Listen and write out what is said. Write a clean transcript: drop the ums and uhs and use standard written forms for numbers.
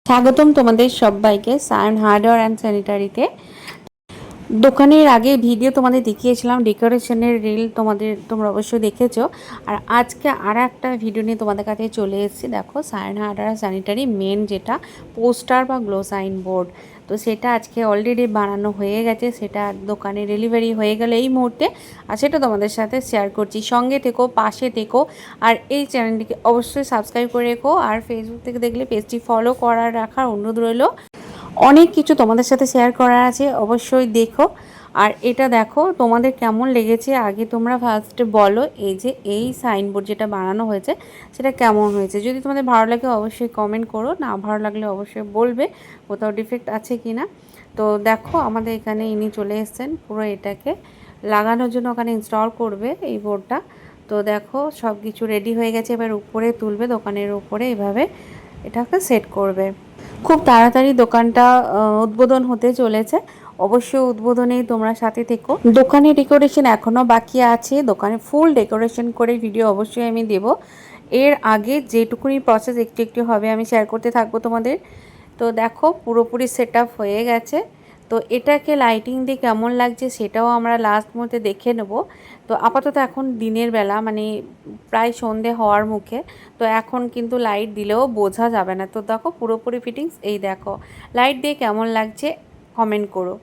স্বাগতম তোমাদের সবাইকে সায়ন হার্ডওয়্যার অ্যান্ড স্যানিটারিতে। দোকানের আগে ভিডিও তোমাদের দেখিয়েছিলাম, ডেকোরেশনের রিল তোমরা অবশ্যই দেখেছো। আর আজকে আর একটা ভিডিও নিয়ে তোমাদের কাছে চলে এসেছি। দেখো, সায়ন হার্ডওয়্যার স্যানিটারি মেন যেটা পোস্টার বা গ্লো সাইন বোর্ড, তো সেটা আজকে অলরেডি বানানো হয়ে গেছে। সেটা দোকানে ডেলিভারি হয়ে গেল এই মুহূর্তে, আর সেটা তোমাদের সাথে শেয়ার করছি। সঙ্গে থেকো, পাশে থেকো, আর এই চ্যানেলটিকে অবশ্যই সাবস্ক্রাইব করে রেখো। আর ফেসবুক থেকে দেখলে পেজটি ফলো করার রাখার অনুরোধ রইল। অনেক কিছু তোমাদের সাথে শেয়ার করার আছে, অবশ্যই দেখো। আর এটা দেখো তোমাদের কেমন লেগেছে আগে তোমরা ফার্স্টে বলো। এই যে এই সাইনবোর্ড যেটা বানানো হয়েছে সেটা কেমন হয়েছে। যদি তোমাদের ভালো লাগে অবশ্যই কমেন্ট করো, না ভালো লাগলে অবশ্যই বলবে কোথাও ডিফেক্ট আছে কি না। তো দেখো আমাদের এখানে ইনি চলে এসেছেন পুরো এটাকে লাগানোর জন্য, ওখানে ইনস্টল করবে এই বোর্ডটা। তো দেখো সব কিছু রেডি হয়ে গেছে, এবার উপরে তুলবে, দোকানের উপরে এভাবে এটাকে সেট করবে। খুব তাড়াতাড়ি দোকানটা উদ্বোধন হতে চলেছে, অবশ্যই উদ্বোধনেই তোমরা সাথে থেকো। দোকানে ডেকোরেশন এখনও বাকি আছে, দোকানে ফুল ডেকোরেশন করে ভিডিও অবশ্যই আমি দেব। এর আগে যেটুকুনি প্রসেস একটু একটু হবে আমি শেয়ার করতে থাকবো তোমাদের। তো দেখো পুরোপুরি সেট আপ হয়ে গেছে। তো এটাকে লাইটিং দিয়ে কেমন লাগছে সেটাও আমরা লাস্ট মুহূর্তে দেখে নেব। তো আপাতত এখন দিনের বেলা, মানে প্রায় সন্ধে হওয়ার মুখে, তো এখন কিন্তু লাইট দিলেও বোঝা যাবে না। তো দেখো পুরোপুরি ফিটিংস, এই দেখো লাইট দিয়ে কেমন লাগছে কমেন্ট করো।